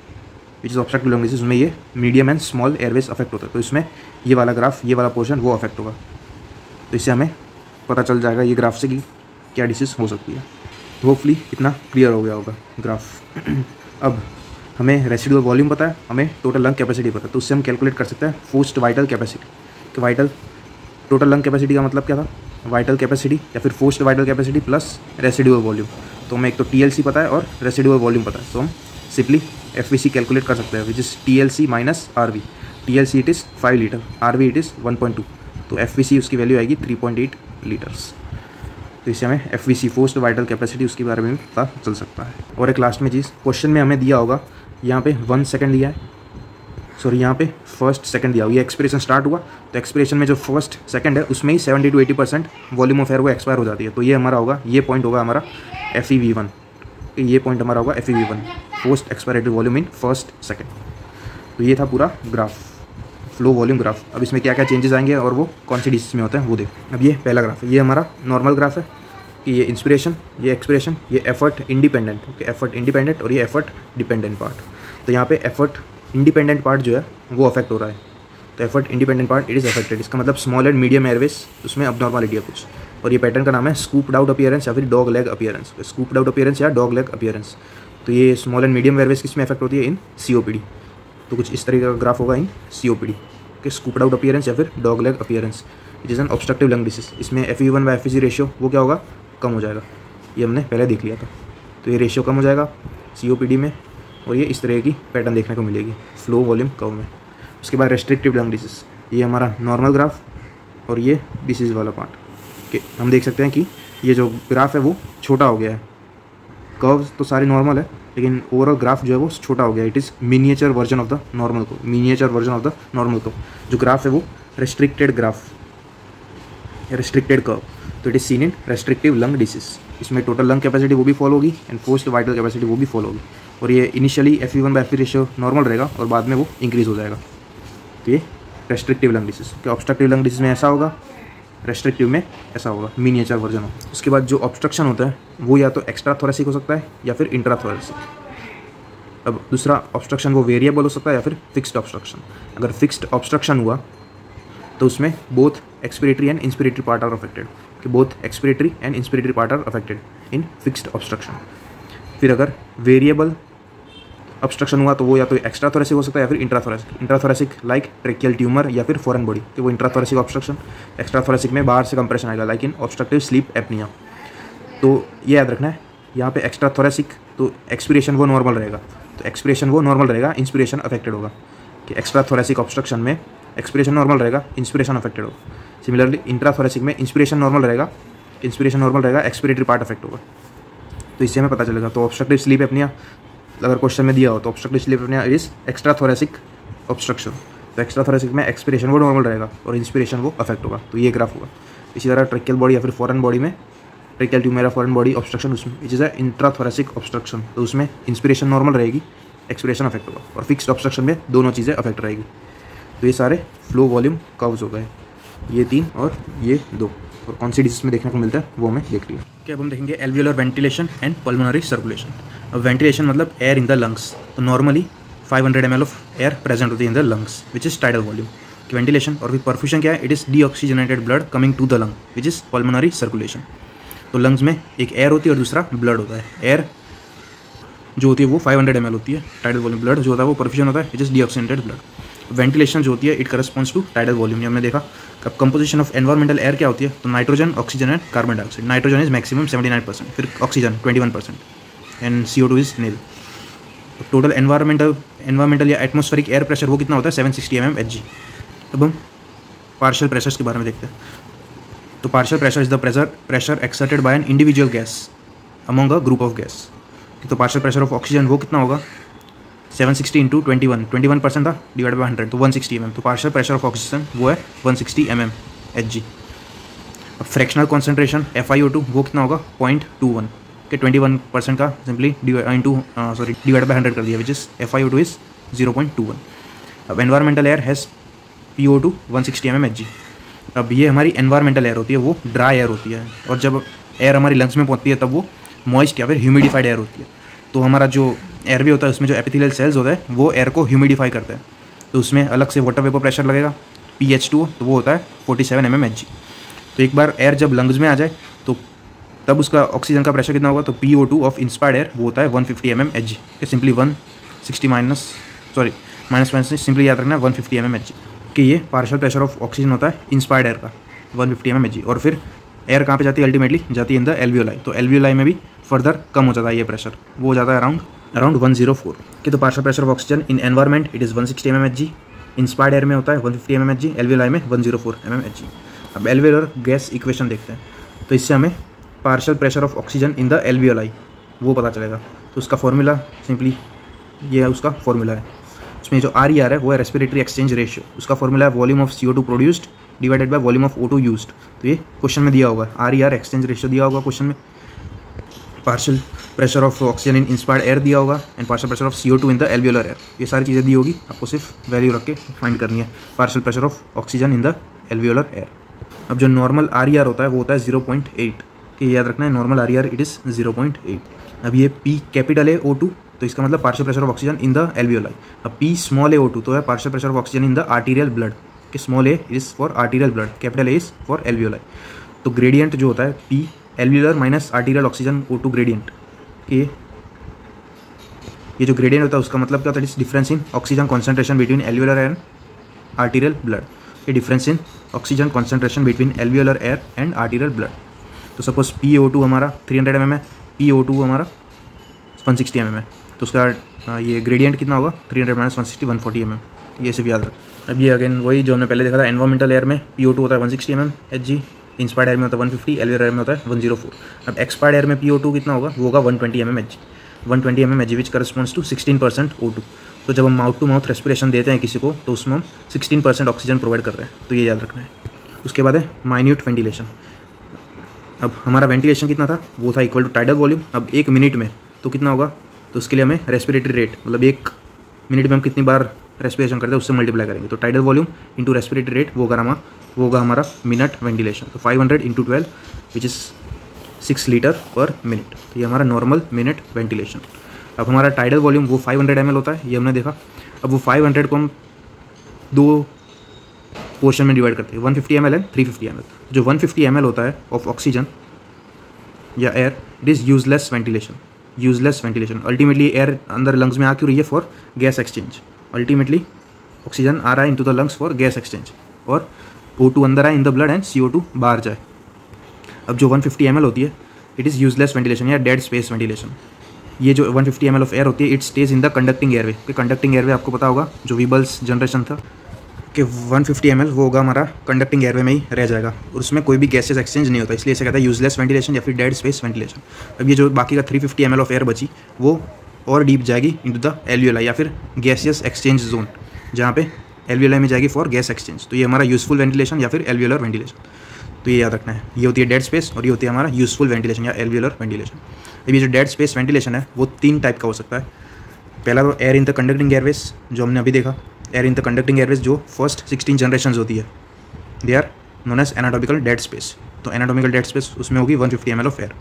which is obstructive lung disease, उसमें ये medium and small Airways affect होता है। तो इसमें ये वाला ग्राफ, ये वाला पोर्शन वो अफेक्ट होगा। तो इससे हमें पता चल जाएगा ये ग्राफ से कि क्या डिसीज़ हो सकती है। तो होपफुली इतना क्लियर हो गया होगा ग्राफ। अब हमें रेसिडुअल वॉल्यूम पता है, हमें टोटल लंग कैपेसिटी पता है, तो उससे हम कैलकुलेट कर सकते हैं फोर्स्ड वाइटल कैपेसिटी। कि वाइटल टोटल लंग कैपेसिटी का मतलब क्या था, वाइटल कैपेसिटी या फिर forced vital capacity plus residual volume. तो हमें एक तो TLC पता है और रेसिडुअल वॉल्यूम पता है, तो हम सिंपली FVC कैलकुलेट कर सकते हैं, which is TLC minus RV। TLC it is 5 litre, RV it is 1.2, तो FVC उसकी वैल्यू आएगी 3.8 लीटर्स। तो इससे हमें FVC फोर्स्ड वाइटल कैपेसिटी उसके बारे में पता चल सकता है। और एक लास्ट में चीज़, क्वेश्चन में हमें दिया होगा यहाँ पे 1 सेकंड दिया है, सॉरी यहाँ पे 1st सेकंड दिया हुआ। ये एक्सपिरेशन स्टार्ट हुआ तो एक्सपिरेशन में जो 1st सेकंड है उसमें ही 70 to 80% वॉल्यूम ऑफ एयर वो एक्सपायर हो जाती है। तो ये हमारा होगा, ये पॉइंट होगा हमारा FEV1, ये पॉइंट हमारा होगा FEV1, फोर्स्ड एक्सपायरेटरी वॉल्यूम इन 1st सेकंड। तो ये था पूरा ग्राफ, फ्लो वॉल्यूम ग्राफ। अब इसमें क्या क्या चेंजेस आएंगे और वो कौन सी डिसीज में होते हैं वो देख। अब ये पहला ग्राफ है, ये हमारा नॉर्मल ग्राफ है कि ये इंस्पिरेशन, ये एक्सपिरेशन, ये effort independent, okay, effort independent और ये एफर्ट डिपेंडेंट पार्ट। तो यहाँ पे एफर्ट इंडिपेंडेंट पार्ट जो है वो अफेक्ट हो रहा है। तो effort independent part it is affected, इसका मतलब स्मॉल एंड मीडियम एयरवेज उसमें अबनॉर्मलिटी है कुछ। और ये पैटर्न का नाम है स्कूप्ड आउट अपीयरेंस या फिर dog leg appearance, scooped out appearance या डॉग लेग अपीयरेंस। तो ये स्मॉल एंड मीडियम एयरवेज किस में अफेक्ट होती है, इन COPD। तो कुछ इस तरीके का ग्राफ होगा इन COPD के, स्कूप्ड आउट अपीयरेंस या फिर dog leg appearance, it is an obstructive lung disease. इसमें FEV1 बाय FVC रेशियो वो क्या होगा, कम हो जाएगा। ये हमने पहले देख लिया था। तो ये रेशियो कम हो जाएगा COPD में और ये इस तरह की पैटर्न देखने को मिलेगी फ्लो वॉल्यूम कर्व में। उसके बाद रेस्ट्रिक्टिव लंग डिसीज, ये हमारा नॉर्मल ग्राफ और ये डिसीज वाला पार्ट कि हम देख सकते हैं कि ये जो ग्राफ है वो छोटा हो गया है। कर्व्स तो सारे नॉर्मल है लेकिन ओवरऑल ग्राफ जो है वो छोटा हो गया। It is miniature version of the normal curve, miniature version of the normal curve. जो ग्राफ है वो रेस्ट्रिक्टेड ग्राफ, रेस्ट्रिक्टेड कर्व। तो it is seen in restrictive lung disease. इसमें टोटल लंग कैपेसिटी वो भी फॉलो होगी एंड फोर्स्ड वाइटल कैपेसिटी वो भी फॉलो होगी। और ये initially FEV1 by FVC ratio normal रहेगा और बाद में वो इंक्रीज़ हो जाएगा। तो ये रेस्ट्रिक्टिव लंग डिसीज। क्या ऑब्स्ट्रक्टिव लंग डिसीज में ऐसा होगा, रेस्ट्रिक्टिव में ऐसा होगा, मिनिएचर वर्जन होगा। उसके बाद जो ऑब्स्ट्रक्शन होता है वो या तो एक्स्ट्रा थोरेसिक हो सकता है या फिर इंट्रा थोरेसिक। अब दूसरा ऑब्स्ट्रक्शन वो वेरिएबल हो सकता है या फिर फिक्स्ड ऑब्स्ट्रक्शन। अगर फिक्स्ड ऑब्स्ट्रक्शन हुआ तो उसमें both expiratory and inspiratory part are affected, कि both expiratory and inspiratory part are affected in fixed obstruction. फिर अगर वेरिएबल ऑब्स्ट्रक्शन हुआ तो वो या तो एक्स्ट्रा थोरेसिक हो सकता है या फिर intrathoracic. Intrathoracic like tracheal tumour या फिर फॉरेन बॉडी, कि वो इंट्राथोरेसिक ऑब्स्ट्रक्शन। एक्स्ट्रा थोरेसिक में बाहर से कंप्रेशन आएगा like in obstructive sleep apnoea. तो ये याद रखना है, यहाँ पे एक्स्ट्रा थोरेसिक तो एक्सपिरेशन वो नॉर्मल रहेगा, तो एक्सपिरेशन वो नॉर्मल रहेगा, इंस्पिरेशन अफेक्टेड होगा। कि एक्स्ट्रा थोरेसिक ऑब्स्ट्रक्शन में एक्सपिरेशन नॉर्मल रहेगा, इंस्पिरेशन अफेक्टेड होगा। सिमिलरली इंट्राथोरेसिक में इंस्पिरेशन नॉर्मल रहेगा, एक्सपिरेटरी पार्ट अफेक्ट होगा। तो इससे हमें पता चलेगा। तो ऑब्स्ट्रक्टिव स्लीप एपनिया अगर क्वेश्चन में दिया हो तो obstructive sleep apnoea is extra thoracic obstruction. तो एक्स्ट्रा थोरेसिक में एक्सपिरेशन वो नॉर्मल रहेगा और इंस्पिरेशन वो अफेक्ट होगा। तो ये ग्राफ होगा। इसी तरह ट्रेकियल बॉडी या फिर फॉरेन बॉडी में, ट्रेकियल ट्यूमर या फॉरेन बॉडी ऑब्स्ट्रक्शन उसमें विच इज़ इंट्राथोरेसिक ऑब्स्ट्रक्शन, तो उसमें इंस्पिरेशन नॉर्मल रहेगी, एक्सपिरेशन अफेक्ट होगा। और फिक्स्ड ऑब्स्ट्रक्शन में दोनों चीज़ें अफेक्ट रहेगी। तो ये सारे फ्लो वॉल्यूम कर्व्स हो गए, ये 3 और ये 2। और कौन सी डिसीज में देखने को मिलता है वो हमें देख लिया। कि अब हम देखेंगे alveolar ventilation and pulmonary circulation. अब वेंटिलेशन मतलब एयर इन द लंग्स। तो normally 500 ml of air present होती है in the lungs which is tidal volume. कि वेंटिलेशन, और फिर परफ्यूजन क्या है, it is deoxygenated blood coming to the lung which is pulmonary circulation. तो लंग्स में एक एयर होती है और दूसरा ब्लड होता है। एयर जो होती है वो 500 ml होती है टाइडल वॉल्यूम, ब्लड जो होता है वो परफ्यूजन होता है, it is deoxygenated blood. Ventilation जो होती है it corresponds to tidal volume. हमने देखा अब कंपोजिशन ऑफ एनवायरमेंटल एयर क्या होती है, तो nitrogen, oxygen and carbon dioxide. Nitrogen is maximum 79%, फिर oxygen 21% and CO2 is nil. Total environmental या एटमॉस्फेरिक एयर प्रेशर वो कितना होता है, 760 mmHg। अब हम पार्शियल प्रेशर्स के बारे में देखते हैं। तो partial pressure is the pressure exerted by an individual gas among a group of gas. तो पार्शियल प्रेशर ऑफ ऑक्सीजन वो कितना होगा, 760 इंटू 21% था डिवाइड बाई 100 तो 160 mm। तो पार्शियल प्रेशर ऑफ ऑक्सीजन वो है 160 mmHg। अब फ्रैक्शनल कॉन्सेंट्रेशन FiO2 वो कितना होगा, 0.21 के 21% का सिंपली डिवाइड बाई 100 कर दिया, विच इज़ FiO2 इज 0.21। अब environmental air has PO2 160 mmHg। अब ये हमारी एनवायरमेंटल एयर होती है, वो ड्राई एयर होती है, और जब एयर हमारी लंग्स में पहुंचती है तब वो मॉइस्ट या फिर ह्यूमिडिफाइड एयर होती है। तो हमारा जो एयर भी होता है उसमें जो एपिथेलियल सेल्स होता है वो एयर को ह्यूमिडिफाई करता है, तो उसमें अलग से वाटर वेपर प्रेशर लगेगा PH2, तो वो होता है 47 mmHg। तो एक बार एयर जब लंग्स में आ जाए तो तब उसका ऑक्सीजन का प्रेशर कितना होगा, तो PO2 ऑफ इंस्पायर्ड एयर वो होता है 150 mmHg। सिंपली 160 माइनस सिंपली याद रखना है 150 mmHg कि ये पार्शियल प्रेशर ऑफ ऑक्सीजन होता है इंस्पायर्ड एयर का 150 mmHg। और फिर एयर कहाँ पे जाती है, अल्टीमेटली जाती है इन द एल्वियोलाई। तो एल्वियोलाई में भी फर्दर कम हो जाता है ये प्रेशर, वो हो जाता है अराउंड 104 कि तो partial pressure of oxygen in environment it is 160 mmHg, inspired air में होता है 150 mmHg, एल्वियोलाई में 104 mmHg। अब एल्वियोलर गैस इक्वेशन देखते हैं, तो इससे हमें partial pressure of oxygen in the alveoli वो पता चलेगा। तो उसका फॉर्मूला सिंपली ये है, उसका फॉर्मूला है, उसमें जो RER है वो है रेस्पिरेटरी एक्सचेंज रेशियो। उसका फॉर्मूला है volume of CO2 produced divided by volume of O2 used. तो ये क्वेश्चन में दिया होगा, RER एक्सचेंज रेशियो दिया होगा क्वेश्चन में, partial pressure of oxygen in inspired air दिया होगा and partial pressure of CO2 in the alveolar air. ये सारी चीज़ें दी होगी, आपको सिर्फ वैल्यू रख के फाइंड करनी है partial pressure of oxygen in the alveolar air. अब जो नॉर्मल RER होता है वो होता है 0.8 कि याद रखना है, नॉर्मल RER इट इज़ 0.8। अब ये P कैपिटल है O2 तो इसका मतलब partial pressure of oxygen in the alveoli. अब P स्मॉल है O2 तो है partial pressure of oxygen in the arterial blood, कि small a is for arterial blood, capital A is for alveoli. तो ग्रेडियंट जो होता है P alveolar minus arterial oxygen O2 gradient, कि ये जो ग्रेडियंट होता है उसका मतलब क्या होता है, it's difference in oxygen concentration between alveolar air and arterial blood. ये difference in oxygen concentration between alveolar air and arterial blood. तो सपोज PO2 हमारा 300 mm है, PO2 हमारा 160 mm है, तो उसका ये ग्रेडियंट कितना होगा, 300 - 160 140 mm। ये सिर्फ याद रख। अब ये अगेन वही जो हमने पहले देखा था, एनवायरमेंटल एयर में PO2 होता है 160 mmHg, इंस्पायर्ड एयर में होता है 150, एल्वियोलर एयर में होता है 104। अब एक्सपायर्ड एयर में PO2 कितना होगा, वो होगा 120 mmHg, 120 mmHg which corresponds to 16% O2। तो जब हम माउथ टू माउथ रेस्पिरेशन देते हैं किसी को तो उसमें हम 16% ऑक्सीजन प्रोवाइड कर रहे हैं, तो ये याद रखना है। उसके बाद है माइन्यूट वेंटिलेशन। अब हमारा वेंटिलेशन कितना था, वो था इक्वल टू टाइडल वॉल्यूम। अब 1 मिनट में तो कितना होगा, तो उसके लिए हमें रेस्पिरेटरी रेट मतलब 1 मिनट में हम कितनी बार रेस्पिरेशन करते हैं उससे मल्टीप्लाई करेंगे। तो tidal volume into respiratory rate वो होगा हमारा मिनट वेंटिलेशन। तो 500 इंटू 12 विच इज़ 6 लीटर पर मिनट। तो ये हमारा नॉर्मल मिनट वेंटिलेशन। अब हमारा टाइडल वॉल्यूम वो 500 ml होता है, ये हमने देखा। अब वो 500 को हम 2 पोर्शन में डिवाइड करते हैं, 150 ml एंड 350 ml। जो 150 ml होता है ऑफ ऑक्सीजन या एयर, it is useless ventilation. Ultimately air अंदर लंग्स में आ क्यों रही है, for gas exchange. Ultimately oxygen आ रहा है into the lungs for gas exchange, और O2 अंदर आए in the blood and CO2 बाहर जाए। अब जो 150 ml होती है, इट इज़ यूजलेस वेंटिलेशन या डेड स्पेस वेंटिलेशन। ये जो 150 ml ऑफ एयर होती है, it stage in the conducting airway. कि कंडक्टिंग एयरवे आपको पता होगा, जो वीबल्स जनरेशन था कि 150 ml वो होगा हमारा कंडक्टिंग एयरवे में ही रह जाएगा, और उसमें कोई भी गैसेस एक्सचेंज नहीं होता, इसलिए इसे कहता है यूजलेस वेंटिलेशन या फिर डेड स्पेस वेंटिलेशन। अब ये जो बाकी का 350 ml ऑफ एयर बची, वो और डीप जाएगी इनटू द एल्वियोलाई या फिर गैसियस एक्सचेंज जोन, जहाँ पे एल्वियोलाई में जाएगी फॉर गैस एक्सचेंज। तो ये हमारा यूजफुल वेंटिलेशन या फिर एल्वियोलर वेंटिलेशन। तो ये याद रखना है, ये होती है डेड स्पेस और ये होती है हमारा यूजफुल वेंटिलेशन या एल्वियोलर वेंटिलेशन। अब ये जो डेड स्पेस वेंटिलेशन है वो 3 टाइप का हो सकता है। पहला तो air in the conducting airways, जो हमने अभी देखा, air in the conducting airways जो फर्स्ट 16 जनरेशन होती है, they are known as anatomical dead space. तो एनाटॉमिकल डेड स्पेस उसमें होगी 150 ml ऑफ एयर।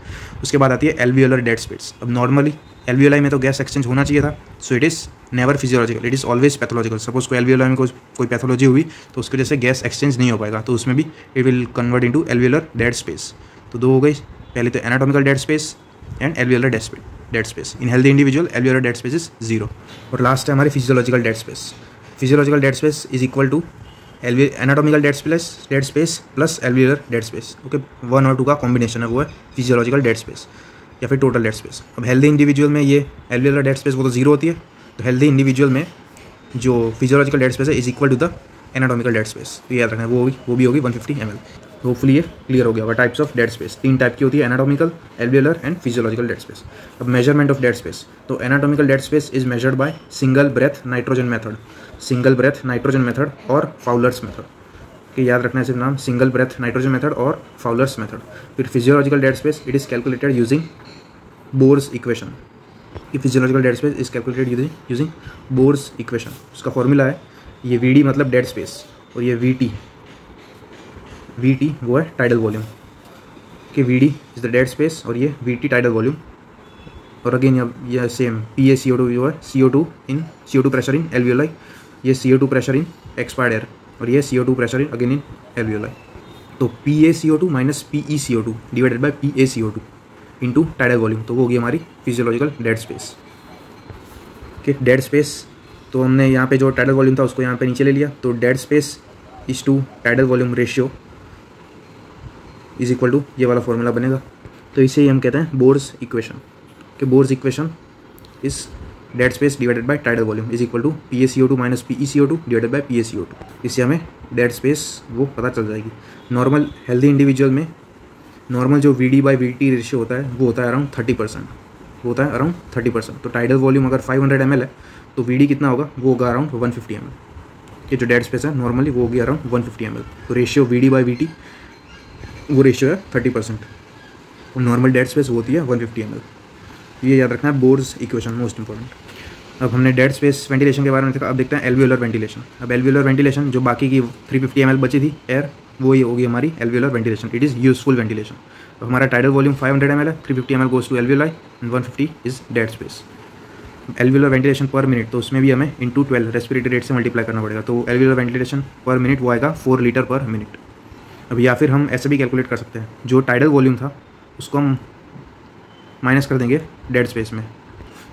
उसके बाद आती है एल्वियोलर डेड स्पेस। अब नॉर्मली एल्वियोलाई में तो गैस एक्सचेंज होना चाहिए था, सो it is never physiological, it is always pathological. Suppose कोई एल्वियोलाई में कोई पैथोलॉजी हुई तो उसकी वजह से गैस एक्सचेंज नहीं हो पाएगा, तो उसमें भी it will convert into alveolar dead space. तो दो हो गई, पहले तो anatomical dead space and alveolar dead space. In healthy individual alveolar dead space is 0। और लास्ट है हमारी physiological dead space. Physiological dead space is equal to anatomical dead space plus alveolar dead space. Okay, 1 और 2 का combination है, वो है physiological dead space या फिर टोटल डेड स्पेस। अब हेल्दी इंडिविजुअल में ये एल्वियोलर डेड स्पेस वो तो 0 होती है, तो हेल्दी इंडिविजुअल में जो फिजियोलॉजिकल डेड स्पेस है is equal to the anatomical dead space. तो याद रखना है, वो भी होगी 150 ml। तो होपफुली ये क्लियर हो गया होगा types of dead space. 3 type की होती है, anatomical, alveolar and physiological dead space. अब मेजरमेंट ऑफ डेड स्पेस, तो anatomical dead space is measured by single breath nitrogen method और फाउलर्स मेथड। कि याद रखना है सिर्फ नाम, सिंगल ब्रेथ नाइट्रोजन मेथड और फाउलर्स मेथड। फिर physiological dead space it is calculated using Bohr's equation. कि physiological dead space is calculated using Bohr's equation. उसका फॉर्मूला है, ये वी मतलब डेड स्पेस और ये वी टी वो है टाइडल वॉल्यूम। कि V D is the dead space और ये वी टी टाइडल वॉल्यूम। और अगेन ये सेम PaCO2 जो है CO2 प्रेशर इन एल्वियोलाई, ये CO2 pressure in expired air और ये CO2 pressure in again in alveoli. तो PaCO2 minus PeCO2 divided by PaCO2 into tidal volume, तो वो होगी हमारी फिजियोलॉजिकल डेड स्पेस। कि डेड स्पेस तो हमने यहाँ पे जो टाइडल वॉल्यूम था उसको यहाँ पे नीचे ले लिया, तो dead space is to tidal volume ratio is equal to ये वाला फॉर्मूला बनेगा। तो इसे ही हम कहते हैं बोर्स इक्वेशन। कि Bohr's equation is dead space divided by tidal volume is equal to PaCO2 minus PeCO2 divided by PaCO2। इससे हमें डेड स्पेस वो पता चल जाएगी। नॉर्मल हेल्दी इंडिविजुअल में नॉर्मल जो VD/VT रेशियो होता है वो होता है अराउंड 30%। तो टाइडल वॉल्यूम अगर 500 ml है तो VD कितना होगा, वो होगा अराउंड 150 ml। ये जो डेड स्पेस है नॉर्मली वो होगी अराउंड 150 ml। तो रेशियो VD/VT वो रेशियो है 30% और नॉर्मल डेड स्पेस होती है 150 ml। ये याद रखना है, बोर्स इक्वेशन मोस्ट इंपॉर्टेंट। अब हमने डेड स्पेस वेंटिलेशन के बारे में देखा, अब देखते हैं एल्वियोलर वेंटिलेशन। अब एल्वियोलर वेंटिलेशन जो बाकी की 350 ml बची थी एयर, वो ही होगी हमारी alveolar ventilation. It is useful ventilation. तो हमारा टाइडल वॉल्यूम 500 ml है, 350 ml goes to alveoli and 150 is dead space. Alveolar ventilation per minute, तो उसमें भी हमें इंटू 12 रेस्पिरेटरी रेट से मल्टीप्लाई करना पड़ेगा। तो एल्वियोलर वेंटिलेशन पर मिनट वो आएगा 4 लीटर पर मिनट। अब या फिर हम ऐसे भी कैलकुलेट कर सकते हैं, जो टाइडल वॉल्यूम था उसको हम माइनस कर देंगे डेड स्पेस में।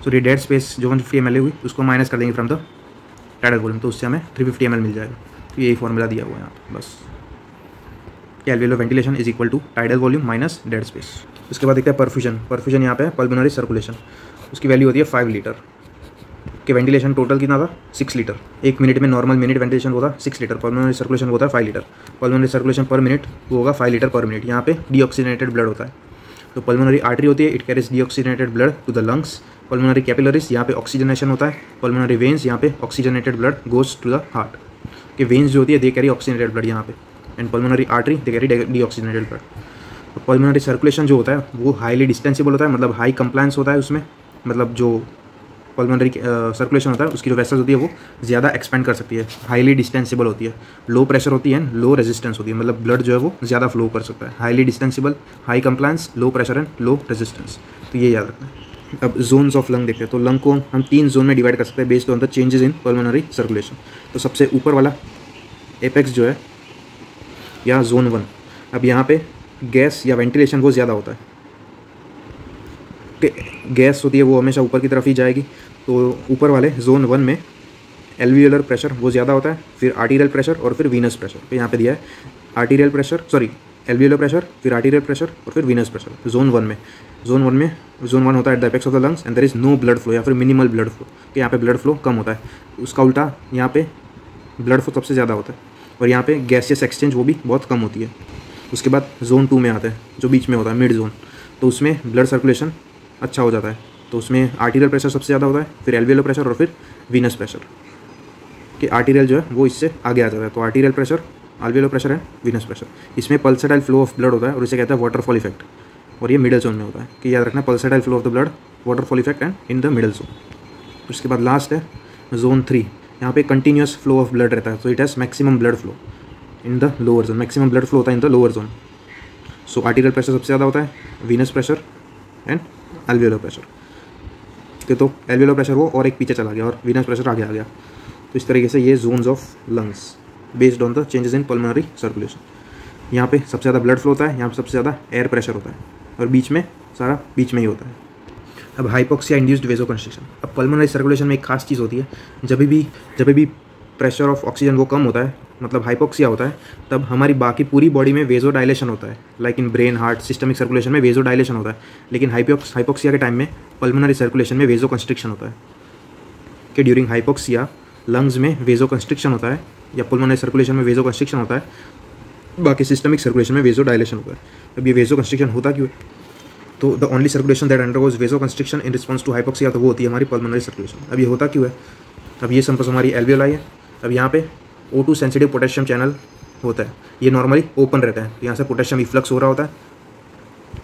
सो ये डेड स्पेस जो 150 ml हुई उसको माइनस कर देंगे फ्रॉम द टाइडल वॉल्यूम, तो उससे हमें 350 ml मिल जाएगा। तो यही फॉर्मूला दिया हुआ है यहाँ पे बस। Alveolar ventilation is equal to tidal volume minus dead space. उसके बाद देखते हैं परफ्यूजन यहाँ पे है पल्मोनरी सर्कुलेशन। उसकी वैल्यू होती है 5 लीटर। कि वेंटिलेशन टोटल कितना था, 6 लीटर। 1 मिनट में नॉर्मल मिनट वेंटिलेशन होता है 6 लीटर, पल्मोनरी सर्कुलेशन होता है 5 लीटर। पल्मोनरी सर्कुलेशन पर मिनट वो होगा 5 लीटर पर मिनट। यहाँ पे डीऑक्सीजनेटेड ब्लड होता है। तो पल्मोनरी आर्टरी होती है, it carries deoxygenated blood to the lungs. Pulmonary capillaries, यहाँ पे ऑक्सीजनेशन होता है। पल्मोनरी वेन्स, यहाँ पे oxygenated blood goes to the heart. कि वेन्स जो होती है दे कैरी ऑक्सीजनेटेड ब्लड यहाँ पे, and pulmonary artery they carry deoxygenated blood. तो पल्मोनरी सर्कुलेशन जो होता है वो हाईली डिस्टेंसिबल होता है, मतलब हाई कंप्लायंस होता है उसमें। मतलब जो पल्मोनरी सर्कुलेशन होता है उसकी जो वेसल्स होती है वो ज़्यादा एक्सपेंड कर सकती है, हाईली डिस्टेंसिबल होती है। लो प्रेशर होती है, लो रेजिस्टेंस होती है, मतलब ब्लड जो है वो ज़्यादा फ्लो कर सकता है। Highly distensible, high compliance, low pressure and low resistance. तो ये याद रखना है। अब जोन्स ऑफ लंग देखते हैं। तो लंग को हम 3 जोन में डिवाइड कर सकते हैं based on the changes in pulmonary circulation. तो सबसे ऊपर वाला एपेक्स जो है या जोन 1, अब यहाँ पे गैस या वेंटिलेशन वो ज़्यादा होता है। गैस होती है वो हमेशा ऊपर की तरफ ही जाएगी। तो ऊपर वाले जोन 1 में एल्वियोलर प्रेशर वो ज़्यादा होता है, फिर आर्टीरियल प्रेशर और फिर वीनस प्रेशर। तो यहाँ पे दिया है आर्टीरियल प्रेशर, एल्वियोलर प्रेशर, फिर आर्टीरियल प्रेशर और फिर वीनस प्रेशर। जोन 1 होता है at the apex of the lungs and there is no blood flow या फिर मिनिमल ब्लड फ्लो। कि यहाँ पे ब्लड फ्लो कम होता है। उसका उल्टा यहाँ पे ब्लड फ्लो सबसे ज़्यादा होता है और यहाँ पे गैसियस एक्सचेंज वो भी बहुत कम होती है। उसके बाद जोन 2 में आता है जो बीच में होता है मिड जोन, तो उसमें ब्लड सर्कुलेशन अच्छा हो जाता है। तो उसमें आर्टीरियल प्रेशर सबसे ज़्यादा होता है, फिर एल्वियोलर प्रेशर और फिर वीनस प्रेशर। कि आर्टीरियल जो है वो इससे आगे आ जाता है। तो arterial pressure, alveolar pressure and Venus pressure. इसमें पल्सेटाइल फ्लो ऑफ ब्लड होता है और इसे कहते हैं वाटरफॉल इफेक्ट, और ये मिडल जोन में होता है। कि याद रखना, pulsatile flow of the blood, waterfall effect and in the middle zone. उसके बाद लास्ट है जोन 3। यहाँ पे कंटिन्यूस फ्लो ऑफ ब्लड रहता है, तो it has maximum blood flow in the lower zone. Maximum blood flow होता है in the lower zone. So arterial pressure सबसे ज़्यादा होता है, Venus pressure and alveolar pressure. इसके तो एल्वियोलर प्रेशर वो और एक पीछे चला गया और वीनस प्रेशर आगे आ गया। तो इस तरीके से ये zones of lungs based on the changes in pulmonary circulation. यहाँ पे सबसे ज़्यादा ब्लड फ्लो होता है, यहाँ पे सबसे ज़्यादा एयर प्रेशर होता है और बीच में सारा बीच में ही होता है। अब हाइपोक्सिया इंड्यूस्ड वेजोकंस्ट्रिक्शन। अब पल्मोनरी सर्कुलेशन में एक खास चीज़ होती है, जब भी प्रेशर ऑफ ऑक्सीजन वो कम होता है, मतलब हाइपोक्सिया होता है, तब हमारी बाकी पूरी बॉडी में वेजो डायलेशन होता है। Like in brain, heart, systemic circulation में वेजो डायलेशन होता है, लेकिन हाइपोक्सिया के टाइम में पल्मोनरी सर्कुलेशन में वेजो कंस्ट्रिक्शन होता है। कि ड्यूरिंग हाइपोक्सिया लंग्स में वेजो कंस्ट्रिक्शन होता है या पल्मोनरी सर्कुलेशन में वेजो कंस्ट्रिक्शन होता है, बाकी सिस्टमिक सर्कुलेशन में वेजो डायलेशन होता है। अब ये वेजो कंस्ट्रिक्शन होता क्यों है? तो the only circulation that undergoes vasoconstriction in response to hypoxia, तो वो होती है हमारी पल्मोनरी सर्कुलेशन। अब ये होता क्यों है? अब ये संपर्क हमारी एल्वियोलाई है। अब यहाँ पे O2 सेंसिटिव पोटेशियम चैनल होता है, ये नॉर्मली ओपन रहता है, यहाँ से पोटेशियम इफ्लक्स हो रहा होता है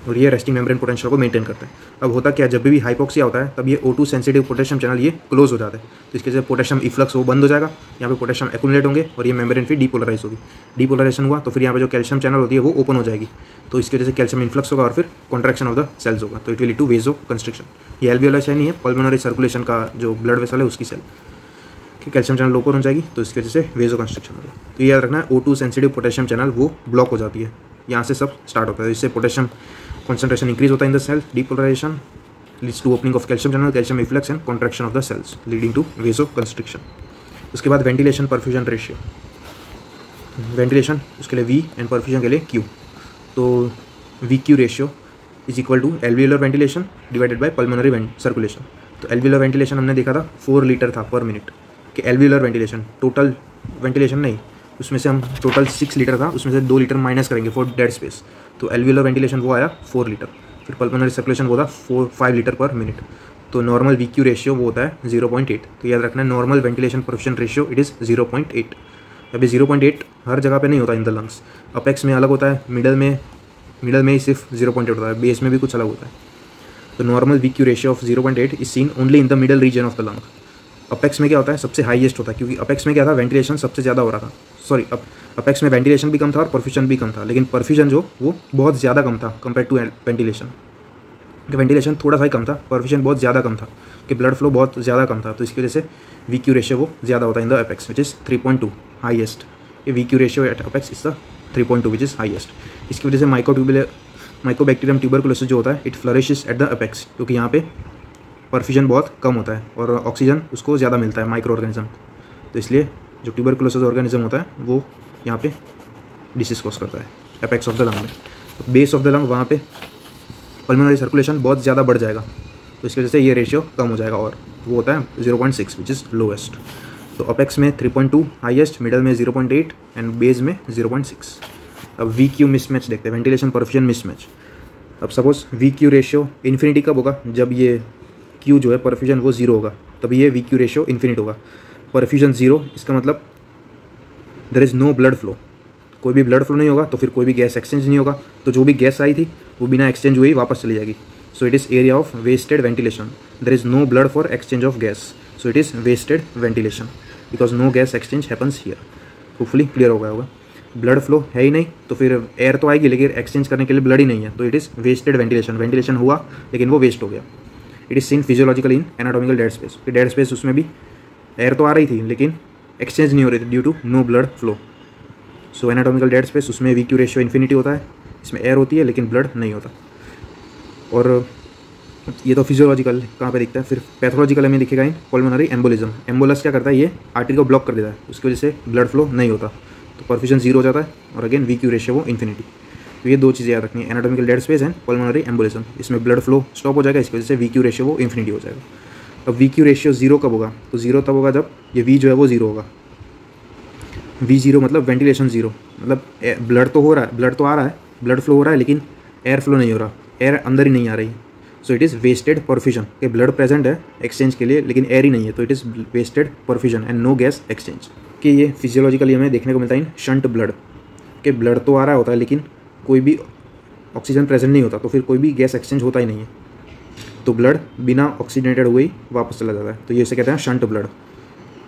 और ये रेस्टिंग मेम्ब्रेन पोटेंशियल को मेंटेन करता है। अब होता क्या, जब भी हाइपोक्सिया होता है तब ये O2 सेंसिटिव पोटेशियम चैनल ये क्लोज हो जाता है, तो इसके जैसे पोटेशियम इफ्लक्स वो बंद हो जाएगा, यहाँ पे पोटेशियम एक्यूमुलेट होंगे और ये मेम्ब्रेन फिर डीपोलराइज होगी। डीपोलराइजेशन हुआ तो फिर यहाँ पे जो कैल्शियम चैनल होती है वो ओपन हो जाएगी, तो इसकी वजह से कैल्शियम इन्फ्लक्स होगा और फिर कॉन्ट्रैक्शन ऑफ द सेल्स होगा, तो it will lead to vasoconstriction. ये एल्वियोलाई सेल नहीं है, पल्मोनरी सर्कुलेशन का जो ब्लड वेसल है उसकी सेल कि कैल्शियम चैनल ओपन हो जाएगी, तो इसकी वजह से वेजो कंस्ट्रिक्शन होगा। तो ये याद रखना है, O2 सेंसिटिव पोटेशियम चैनल वो ब्लॉक हो जाती है, यहाँ से सब स्टार्ट होता है। इससे पोटेशियम concentration increase होता है in the cell, depolarization leads to opening of calcium channel, calcium efflux and contraction of the cells leading to vasoconstriction। उसके बाद वेंटिलेशन परफ्यूजन रेशियो, वेंटिलेशन उसके लिए V एंड परफ्यूजन के लिए Q। तो VQ ratio is equal to alveolar ventilation divided by pulmonary circulation. तो alveolar ventilation हमने देखा था 4 लीटर था पर मिनट कि एल्वियोलर वेंटिलेशन, टोटल वेंटिलेशन नहीं, उसमें से हम टोटल 6 लीटर था, उसमें से 2 लीटर माइनस करेंगे फॉर डेड स्पेस, तो एल्वियोलर वेंटिलेशन वो आया 4 लीटर। फिर पल्मोनरी सर्कुलेशन वो था 5 लीटर पर मिनट। तो नॉर्मल VQ रेशियो वो होता है 0.8। तो याद रखना है, normal ventilation perfusion ratio it is 0.8। अभी 0.8 हर जगह पे नहीं होता इन द लंग्स, अपेक्स में अलग होता है, मिडल में ही सिर्फ 0.8 होता है, बेस में भी कुछ अलग होता है। तो normal VQ ratio of 0.8 is seen only in the middle region of the lung. Apex में क्या होता है, सबसे हाईएस्ट होता है, क्योंकि अपेक्स में क्या था, वेंटिलेशन सबसे ज़्यादा हो रहा था। सॉरी, अपेक्स में वेंटिलेशन भी कम था और परफ्यूजन भी कम था, लेकिन परफ्यूजन जो वो बहुत ज़्यादा कम था कंपेयर टू वेंटिलेशन। वेंटिलेशन थोड़ा सा ही कम था, परफ्यूजन बहुत ज़्यादा कम था, कि ब्लड फ्लो बहुत ज़्यादा कम था, तो इसकी वजह से VQ रेशियो वो ज़्यादा होता है in the apex which is 3.2 highest. ये VQ ratio at apex is the 3.2 which is highest. इसकी वजह से माइकोबैक्टीरियम ट्यूबरकुलोसिस जो होता है it flourishes at the apex, क्योंकि यहाँ पे परफ्यूजन बहुत कम होता है और ऑक्सीजन उसको ज़्यादा मिलता है माइक्रो ऑर्गेनिज्म, तो इसलिए जो ट्यूबरकुलोसिस ऑर्गेनिज्म होता है वो यहाँ पे डिसीज कॉज करता है एपेक्स ऑफ द लंग में। तो बेस ऑफ द लंग वहाँ पे पल्मोनरी सर्कुलेशन बहुत ज़्यादा बढ़ जाएगा, तो इसकी वजह से ये रेशियो कम हो जाएगा और वो होता है 0.6 विच इज़ लोएस्ट। तो अपेक्स में 3.2 हाईएस्ट, मिडल में 0.8 एंड बेस में 0.6। अब VQ मिसमैच देखते हैं, वेंटिलेशन परफ्यूजन मिसमैच। अब सपोज VQ रेशियो इन्फिनिटी कब होगा, जब ये Q जो है परफ्यूजन वो 0 होगा, तभी ये VQ रेशियो इन्फिनिट होगा। परफ्यूजन 0 इसका मतलब there is no blood flow, कोई भी ब्लड फ्लो नहीं होगा तो फिर कोई भी गैस एक्सचेंज नहीं होगा, तो जो भी गैस आई थी वो बिना एक्सचेंज हुए ही वापस चली जाएगी। So it is area of wasted ventilation, there is no blood for exchange of gas, so it is wasted ventilation because no gas exchange happens here. Hopefully clear हो गया होगा। ब्लड फ्लो है ही नहीं तो फिर एयर तो आएगी लेकिन एक्सचेंज करने के लिए ब्लड ही नहीं है, तो it is wasted ventilation, ventilation हुआ लेकिन वो वेस्ट हो गया। It is seen physiologically in anatomical dead space, dead space उसमें भी एयर तो आ रही थी लेकिन एक्सचेंज नहीं हो रही थी due to no blood flow. So anatomical dead space उसमें VQ रेशियो इन्फिनिटी होता है, इसमें एयर होती है लेकिन ब्लड नहीं होता। और ये तो फिजियोलॉजिकल कहाँ पे दिखता है, फिर पैथोलॉजिकल में दिखेगा इन पल्मोनरी एम्बोलिज्म। एम्बोलस क्या करता है, ये आर्टरी को ब्लॉक कर देता है, उसकी वजह से ब्लड फ्लो नहीं होता, तो परफ्यूजन 0 हो जाता है और अगेन VQ रेशियो वो इन्फिनिटी। तो ये दो चीज़ें याद रखनी है, anatomical dead space and pulmonary embolism. इसमें ब्लड फ्लो स्टॉप हो जाएगा, इसकी वजह से VQ रेशियो वो इन्फिनिटी हो जाएगा। अब VQ रेशियो 0 कब होगा, तो 0 तब होगा जब ये V जो है वो 0 होगा। V0 मतलब वेंटिलेशन 0, मतलब ब्लड तो हो रहा है, ब्लड तो आ रहा है, ब्लड फ्लो हो रहा है लेकिन एयर फ्लो नहीं हो रहा, एयर अंदर ही नहीं आ रही। So it is wasted perfusion, के ब्लड प्रेजेंट है एक्सचेंज के लिए लेकिन एयर ही नहीं है, तो it is wasted perfusion and no gas exchange. कि ये फिजियोलॉजिकली हमें देखने को मिलता है इन शंट ब्लड, के ब्लड तो आ रहा होता है लेकिन कोई भी ऑक्सीजन प्रेजेंट नहीं होता, तो फिर कोई भी गैस एक्सचेंज होता ही नहीं है, तो ब्लड बिना ऑक्सीजनेटेड हुए ही वापस चला जाता है, तो ये इसे कहते हैं शंट ब्लड।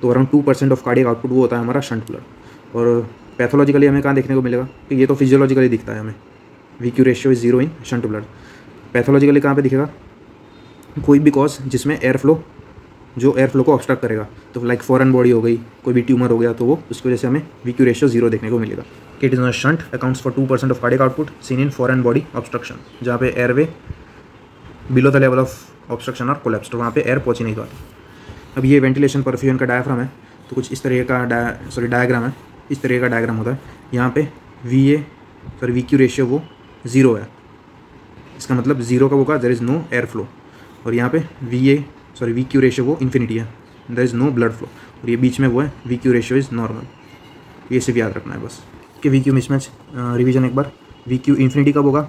तो अराउंड 2% ऑफ कार्डियक आउटपुट वो होता है हमारा शंट ब्लड। और पैथोलॉजिकली हमें कहाँ देखने को मिलेगा, कि ये तो फिजियोलॉजिकली दिखता है हमें, VQ ratio is 0 in shunt blood. Pathologically कहाँ पे दिखेगा, कोई भी कॉज जिसमें एयर फ्लो को ऑब्स्ट्रक्ट करेगा, तो लाइक फॉरेन बॉडी हो गई, कोई भी ट्यूमर हो गया, तो वो उसकी वजह से हमें VQ रेशियो 0 देखने को मिलेगा। Kit is shunt accounts for 2% of cardiac output seen in foreign body obstruction, जहाँ पे airway below the level of obstruction और कोलैप्स, तो वहाँ पे एयर पहुँच ही नहीं पाती। अब ये वेंटिलेशन परफ्यूजन का डायफ्राम है, तो कुछ इस तरह का डायग्राम है, इस तरह का डायग्राम होता है। यहाँ पे VQ रेशियो वो 0 है, इसका मतलब 0 का होगा there is no air flow, और यहाँ पे VQ रेशियो वो इन्फिनिटी है, there is no blood flow, और ये बीच में वो है VQ रेशियो इज़ नॉर्मल। ये सिर्फ याद रखना है बस कि VQ मिसमैच। रिवीजन एक बार, VQ इन्फिनिटी कब होगा,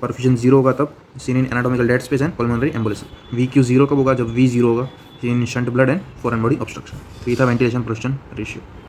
परफ्यूजन 0 होगा तब, seen in anatomical dead space and pulmonary embolism. VQ 0 कब होगा, जब V 0 होगा, seen in shunt blood and foreign body obstruction. तो ये था वेंटिलेशन परफ्यूजन रेशियो।